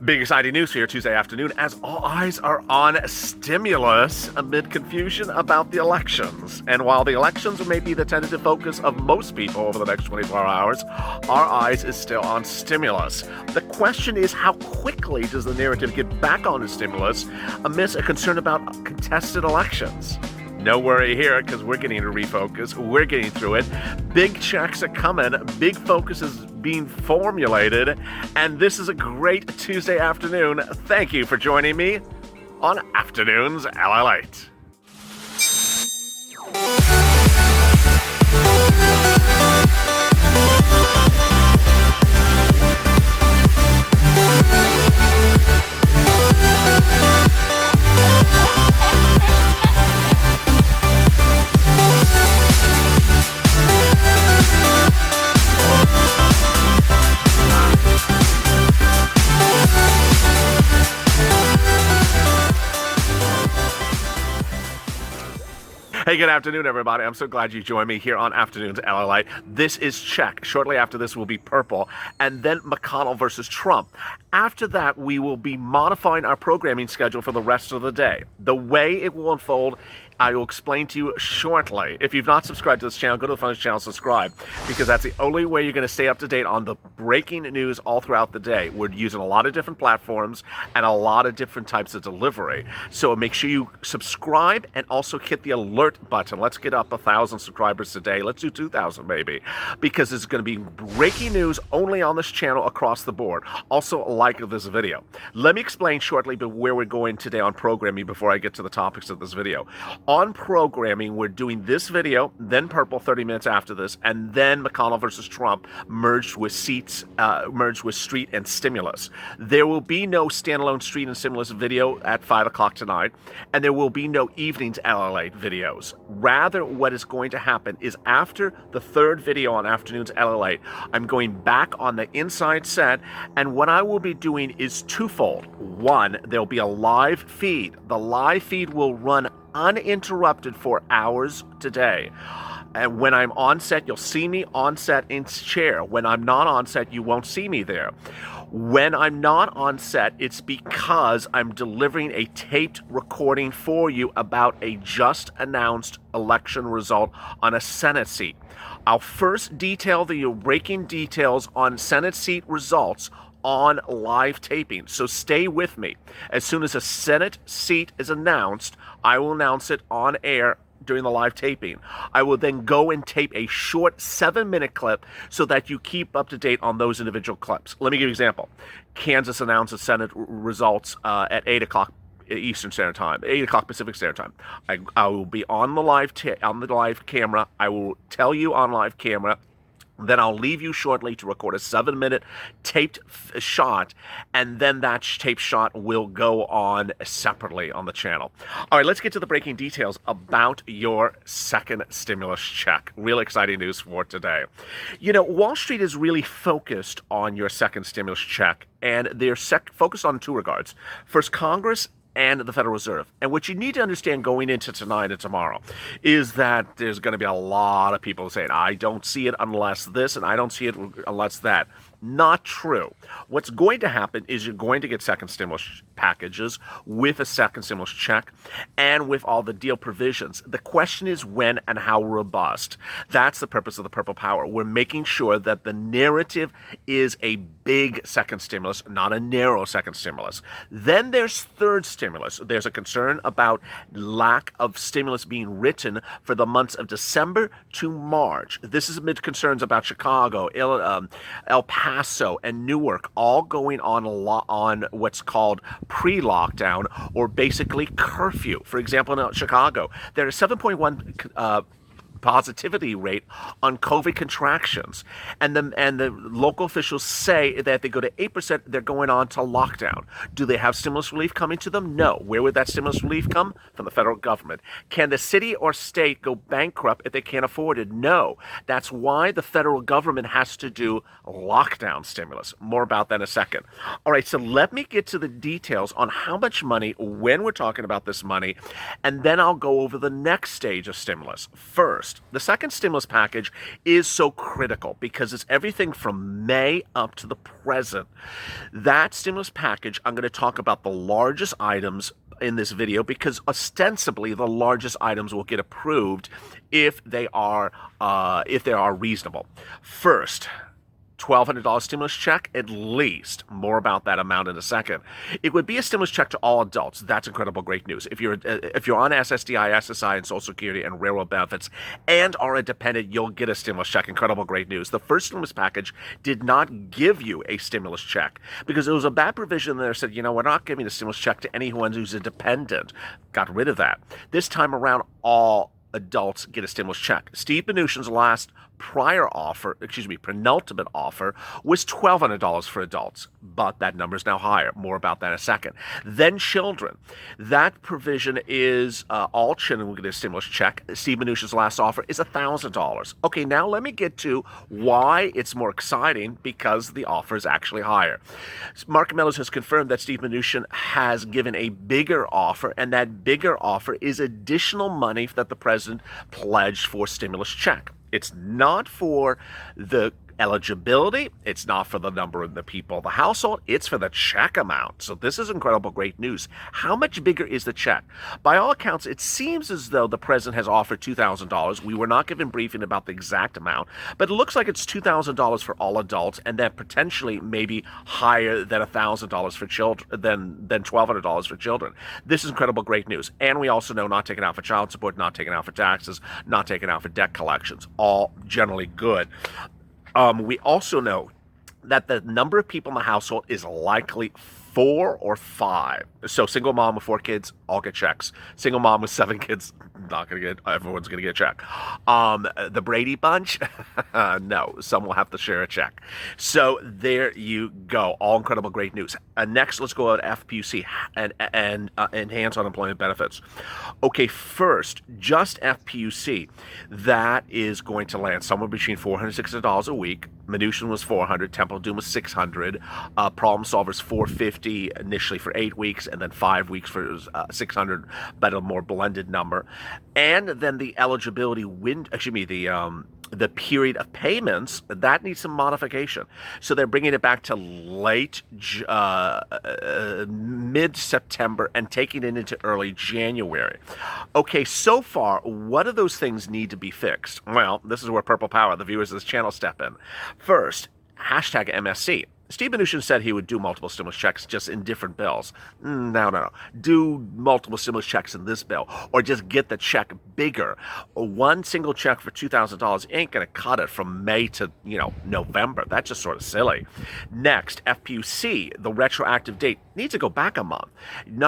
Big exciting news here Tuesday afternoon as all eyes are on stimulus amid confusion about the elections. And while the elections may be the tentative focus of most people over the next 24 hours, our eyes is still on stimulus. The question is, how quickly does the narrative get back onto stimulus amidst a concern about contested elections? No worry here, because we're getting to refocus. We're getting through it. Big checks are coming. Big focus is being formulated. And this is a great Tuesday afternoon. Thank you for joining me on Afternoons LALATE. Hey, good afternoon, everybody. I'm so glad you joined me here on Afternoons LALATE. This is Check. Shortly after this will be Purple, and then McConnell versus Trump. After that, we will be modifying our programming schedule for the rest of the day. The way it will unfold, I will explain to you shortly. If you've not subscribed to this channel, go to the front of the channel, subscribe, because that's the only way you're going to stay up to date on the breaking news all throughout the day. We're using a lot of different platforms and a lot of different types of delivery. So make sure you subscribe and also hit the alert button. Let's get up 1,000 subscribers today. Let's do 2,000 maybe, because it's going to be breaking news only on this channel across the board. Also, like this video. Let me explain shortly where we're going today on programming before I get to the topics of this video. On programming, we're doing this video, then Purple 30 minutes after this, and then McConnell versus Trump merged with Street and Stimulus. There will be no standalone Street and Stimulus video at 5 o'clock tonight, and there will be no evenings LALATE videos. Rather, what is going to happen is after the third video on Afternoons LALATE, I'm going back on the inside set, and what I will be doing is twofold. One, there'll be a live feed. The live feed will run uninterrupted for hours today. And when I'm on set, you'll see me on set in chair. When I'm not on set, you won't see me there. When I'm not on set, it's because I'm delivering a taped recording for you about a just announced election result on a Senate seat. I'll first detail the breaking details on Senate seat results on live taping. So stay with me. As soon as a Senate seat is announced, I will announce it on air during the live taping. I will then go and tape a short 7-minute clip so that you keep up to date on those individual clips. Let me give you an example. Kansas announces Senate results at 8 o'clock Eastern Standard Time, 8 o'clock Pacific Standard Time. I will be on the live camera. I will tell you on live camera. Then I'll leave you shortly to record a 7-minute taped shot, and then that taped shot will go on separately on the channel. All right, let's get to the breaking details about your second stimulus check. Real exciting news for today. You know, Wall Street is really focused on your second stimulus check, and they're focused on two regards. First, Congress and the Federal Reserve. And what you need to understand going into tonight and tomorrow is that there's going to be a lot of people saying, I don't see it unless this, and I don't see it unless that. Not true. What's going to happen is you're going to get second stimulus packages with a second stimulus check and with all the deal provisions. The question is when and how robust. That's the purpose of the Purple Power. We're making sure that the narrative is a big second stimulus, not a narrow second stimulus. Then there's third stimulus. There's a concern about lack of stimulus being written for the months of December to March. This is amid concerns about Chicago, El Paso, and Newark all going on what's called pre-lockdown, or basically curfew. For example, in Chicago, there is 7.1 positivity rate on COVID contractions, and the local officials say that if they go to 8%, they're going on to lockdown. Do they have stimulus relief coming to them? No. Where would that stimulus relief come? From the federal government. Can the city or state go bankrupt if they can't afford it? No. That's why the federal government has to do lockdown stimulus. More about that in a second. All right, so let me get to the details on how much money, when we're talking about this money, and then I'll go over the next stage of stimulus. First, first. The second stimulus package is so critical because it's everything from May up to the present. That stimulus package, I'm going to talk about the largest items in this video because ostensibly the largest items will get approved if they are reasonable. First, $1,200 stimulus check, at least. More about that amount in a second. It would be a stimulus check to all adults. That's incredible great news. If you're on SSDI, SSI, and Social Security and railroad benefits and are a dependent, you'll get a stimulus check. Incredible great news. The first stimulus package did not give you a stimulus check because there was a bad provision there that said, we're not giving a stimulus check to anyone who's a dependent. Got rid of that. This time around, all adults get a stimulus check. Steve Mnuchin's last penultimate offer was $1,200 for adults, but that number is now higher. More about that in a second. Then children. That provision is all children will get a stimulus check. Steve Mnuchin's last offer is $1,000. Okay, now let me get to why it's more exciting because the offer is actually higher. Mark Meadows has confirmed that Steve Mnuchin has given a bigger offer, and that bigger offer is additional money that the president pledged for stimulus check. It's not for the eligibility. It's not for the number of the people of the household. It's for the check amount. So this is incredible great news. How much bigger is the check? By all accounts, it seems as though the president has offered $2,000. We were not given briefing about the exact amount, but it looks like it's $2,000 for all adults and then potentially maybe higher than $1,000 for children, than $1,200 for children. This is incredible great news. And we also know not taken out for child support, not taken out for taxes, not taken out for debt collections. All generally good. We also know that the number of people in the household is likely 4 or 5. So single mom with 4 kids, all get checks. Single mom with 7 kids, not gonna get. Everyone's gonna get a check. The Brady Bunch, no, some will have to share a check. So there you go. All incredible great news. Next, let's go to FPUC and enhance unemployment benefits. Okay, first, just FPUC, that is going to land somewhere between $460 a week. Mnuchin was $400. Temple Doom was $600. Problem Solver's $450 initially for 8 weeks, and then 5 weeks for $600, but a more blended number. And then the eligibility the period of payments, that needs some modification. So they're bringing it back to late mid-September and taking it into early January. Okay, so far, what of those things need to be fixed? Well, this is where Purple Power, the viewers of this channel, step in. First, hashtag MSC. Steve Mnuchin said he would do multiple stimulus checks just in different bills. No. Do multiple stimulus checks in this bill, or just get the check bigger. One single check for $2,000 ain't going to cut it from May to, November. That's just sort of silly. Next, FPUC, the retroactive date, needs to go back a month.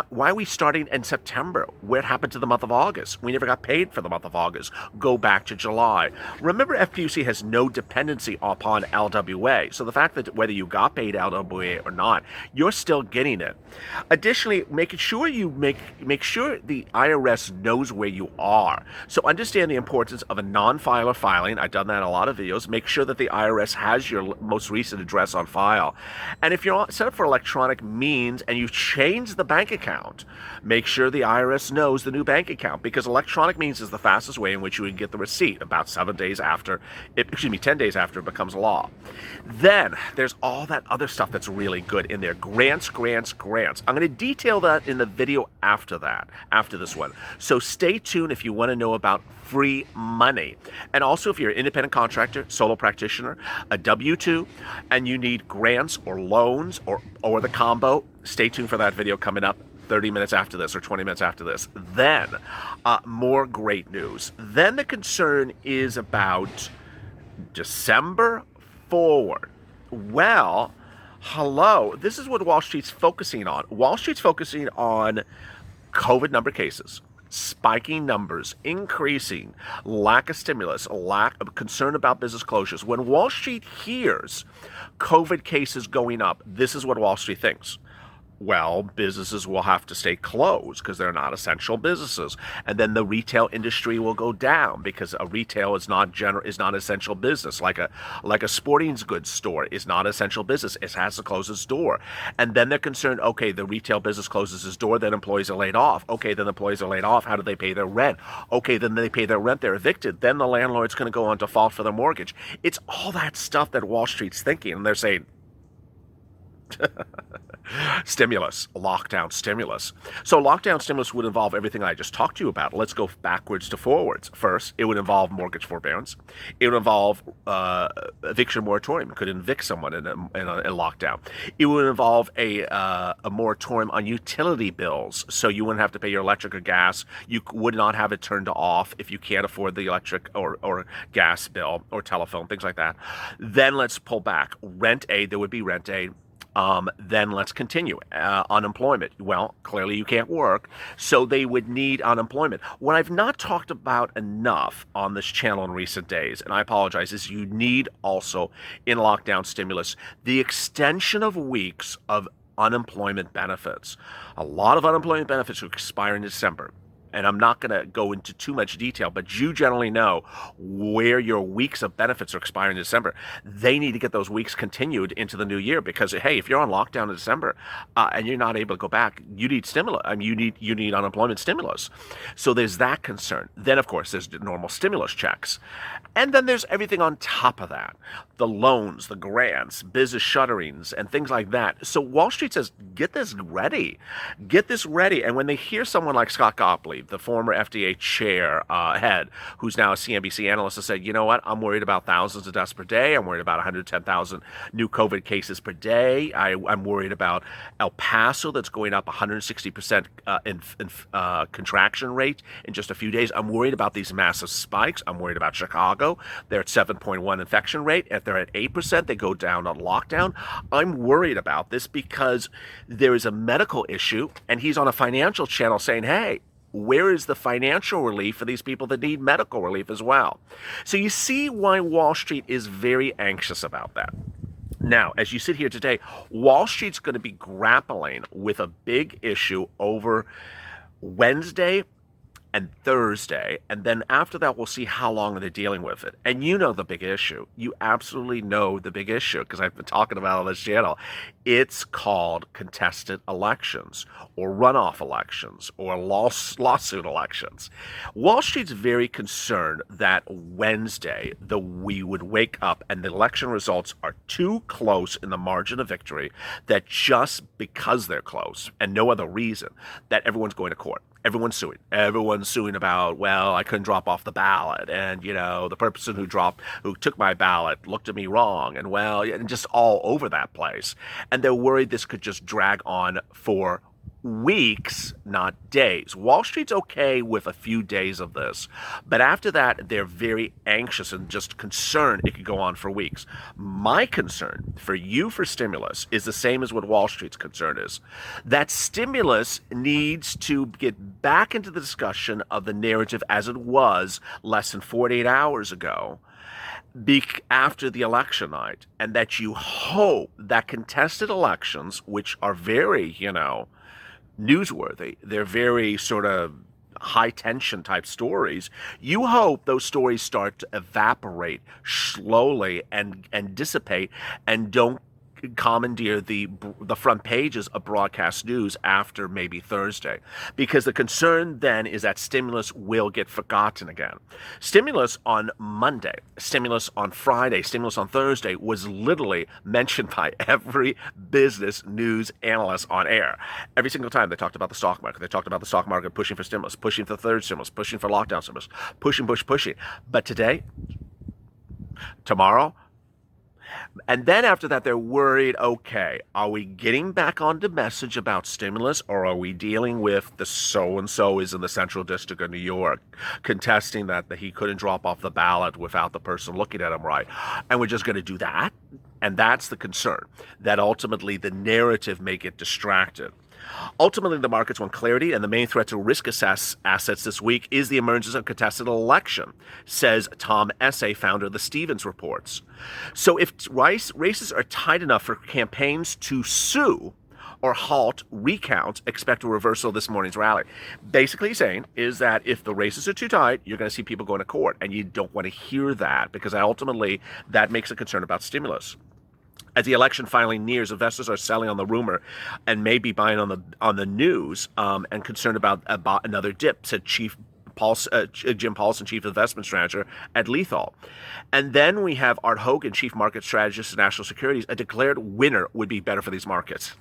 Why are we starting in September? What happened to the month of August? We never got paid for the month of August. Go back to July. Remember, FPUC has no dependency upon LWA. So the fact that whether you got paid LWA or not, you're still getting it. Additionally, make sure the IRS knows where you are. So understand the importance of a non-filer filing. I've done that in a lot of videos. Make sure that the IRS has your most recent address on file. And if you're set up for electronic means and you've changed the bank account, make sure the IRS knows the new bank account, because electronic means is the fastest way in which you would get the receipt about 10 days after it becomes law. Then there's all that other stuff that's really good in there. Grants. I'm going to detail that in the video after this one. So stay tuned if you want to know about free money. And also, if you're an independent contractor, solo practitioner, a W-2, and you need grants or loans or the combo, stay tuned for that video coming up 30 minutes after this or 20 minutes after this. Then, more great news. Then the concern is about December forward. Well, hello. This is what Wall Street's focusing on. Wall Street's focusing on COVID number cases, spiking numbers, increasing, lack of stimulus, lack of concern about business closures. When Wall Street hears COVID cases going up, this is what Wall Street thinks. Well, businesses will have to stay closed because they're not essential businesses, and then the retail industry will go down because a retail is not essential business. Like a sporting goods store is not essential business. It has to close its door, and then they're concerned. Okay, the retail business closes its door, then employees are laid off. Okay, then employees are laid off. How do they pay their rent? Okay, then they pay their rent. They're evicted. Then the landlord's going to go on default for their mortgage. It's all that stuff that Wall Street's thinking, and they're saying. Stimulus, lockdown stimulus. So lockdown stimulus would involve everything I just talked to you about. Let's go backwards to forwards. First, it would involve mortgage forbearance. It would involve eviction moratorium. It could evict someone in a lockdown. It would involve a moratorium on utility bills, so you wouldn't have to pay your electric or gas. You would not have it turned off if you can't afford the electric or gas bill or telephone, things like that. Then let's pull back. Rent aid, there would be rent aid. Then let's continue. Unemployment. Well, clearly you can't work, so they would need unemployment. What I've not talked about enough on this channel in recent days, and I apologize, is you need also in lockdown stimulus the extension of weeks of unemployment benefits. A lot of unemployment benefits will expire in December. And I'm not going to go into too much detail, but you generally know where your weeks of benefits are expiring in December. They need to get those weeks continued into the new year because, hey, if you're on lockdown in December and you're not able to go back, you need stimulus. I mean, you need unemployment stimulus. So there's that concern. Then, of course, there's normal stimulus checks. And then there's everything on top of that. The loans, the grants, business shutterings, and things like that. So Wall Street says, get this ready. Get this ready. And when they hear someone like Scott Gottlieb, the former FDA head, who's now a CNBC analyst, has said, you know what, I'm worried about thousands of deaths per day. I'm worried about 110,000 new COVID cases per day. I'm worried about El Paso that's going up 160% in contraction rate in just a few days. I'm worried about these massive spikes. I'm worried about Chicago. They're at 7.1 infection rate. If they're at 8%, they go down on lockdown. I'm worried about this because there is a medical issue, and he's on a financial channel saying, hey, where is the financial relief for these people that need medical relief as well? So you see why Wall Street is very anxious about that. Now, as you sit here today, Wall Street's going to be grappling with a big issue over Wednesday and Thursday, and then after that, we'll see how long they're dealing with it. And you know the big issue. You absolutely know the big issue because I've been talking about it on this channel. It's called contested elections or runoff elections or lawsuit elections. Wall Street's very concerned that Wednesday, we would wake up and the election results are too close in the margin of victory that just because they're close and no other reason that everyone's going to court. Everyone's suing. Everyone's suing about, well, I couldn't drop off the ballot, and the person who took my ballot looked at me wrong, and just all over that place. And they're worried this could just drag on for weeks, not days. Wall Street's okay with a few days of this, but after that, they're very anxious and just concerned it could go on for weeks. My concern for you for stimulus is the same as what Wall Street's concern is. That stimulus needs to get back into the discussion of the narrative as it was less than 48 hours ago after the election night, and that you hope that contested elections, which are very, newsworthy. They're very sort of high tension type stories. You hope those stories start to evaporate slowly and dissipate and don't commandeer the front pages of broadcast news after maybe Thursday, because the concern then is that stimulus will get forgotten again. Stimulus on Monday, stimulus on Friday, stimulus on Thursday was literally mentioned by every business news analyst on air. Every single time they talked about the stock market. They talked about the stock market pushing for stimulus, pushing for the third stimulus, pushing for lockdown stimulus, pushing. But today, tomorrow, and then after that, they're worried, okay, are we getting back on the message about stimulus, or are we dealing with the so-and-so is in the Central District of New York contesting that he couldn't drop off the ballot without the person looking at him right? And we're just going to do that? And that's the concern, that ultimately the narrative may get distracted. Ultimately, the markets want clarity, and the main threat to risk assets this week is the emergence of contested election, says Tom Essay, founder of the Stevens Reports. So if races are tight enough for campaigns to sue, or halt recounts, expect a reversal of this morning's rally. Basically saying is that if the races are too tight, you're going to see people going to court, and you don't want to hear that because ultimately that makes a concern about stimulus. As the election finally nears, investors are selling on the rumor and maybe buying on the news and concerned about another dip, said Jim Paulson, Chief Investment Strategist at Lethal. And then we have Art Hogan, Chief Market Strategist at National Securities. A declared winner would be better for these markets.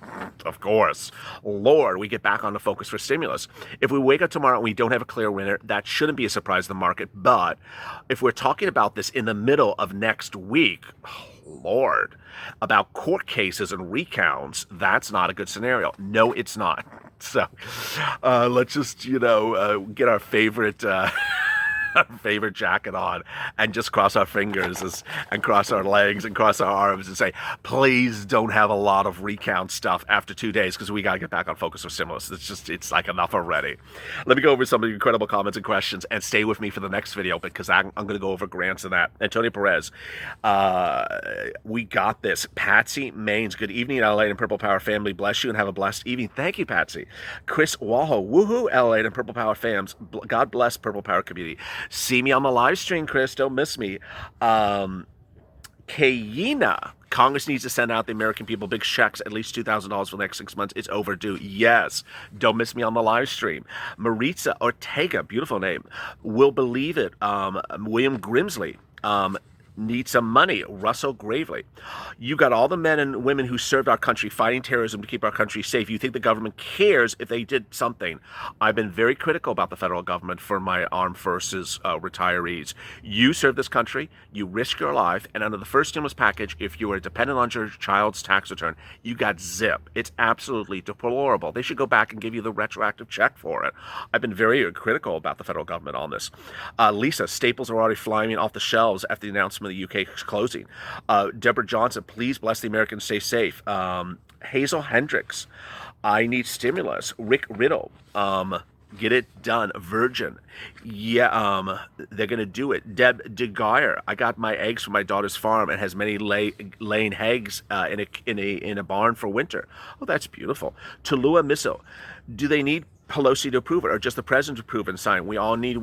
Of course. Lord, we get back on the focus for stimulus. If we wake up tomorrow and we don't have a clear winner, that shouldn't be a surprise to the market. But if we're talking about this in the middle of next week, Lord, about court cases and recounts, that's not a good scenario. No, it's not. So let's just, get our favorite favorite jacket on and just cross our fingers and cross our legs and cross our arms and say, please don't have a lot of recount stuff after 2 days because we got to get back on focus with stimulus. It's like enough already. Let me go over some of the incredible comments and questions and stay with me for the next video because I'm going to go over grants and that. Antonio Perez, we got this. Patsy Maines, good evening, LA and Purple Power family. Bless you and have a blessed evening. Thank you, Patsy. Chris Waho, woohoo, LA and Purple Power fams. God bless Purple Power community. See me on the live stream, Chris. Don't miss me. Kayina, Congress needs to send out the American people big checks, at least $2,000 for the next 6 months. It's overdue. Yes. Don't miss me on the live stream. Maritza Ortega, beautiful name. Will believe it. William Grimsley. Need some money. Russell Gravely. You got all the men and women who served our country fighting terrorism to keep our country safe. You think the government cares if they did something? I've been very critical about the federal government for my armed forces retirees. You serve this country, you risk your life, and under the first stimulus package, if you are dependent on your child's tax return, you got zip. It's absolutely deplorable. They should go back and give you the retroactive check for it. I've been very critical about the federal government on this. Lisa, staples are already flying off the shelves after the announcement of the UK closing. Deborah Johnson, please bless the Americans, stay safe. Hazel Hendricks, I need stimulus. Rick Riddle, get it done. Virgin, yeah, they're gonna do it. Deb DeGuire, I got my eggs from my daughter's farm and has many laying eggs in a barn for winter. Oh, that's beautiful. Tallulah Missile, do they need Pelosi to approve it or just the president to approve and sign? We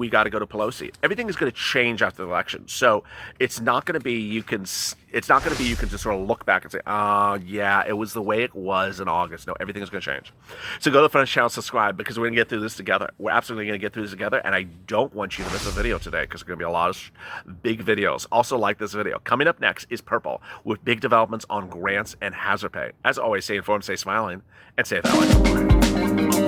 got to go to Pelosi. Everything is going to change after the election. So it's not going to be you can just sort of look back and say, oh yeah, it was the way it was in August. No, everything is going to change. So go to the front channel, subscribe, because we're going to get through this together. We're absolutely going to get through this together, and I don't want you to miss a video today because there's going to be a lot of big videos. Also like this video. Coming up next is Purple with big developments on grants and hazard pay. As always, stay informed, stay smiling, and stay that way.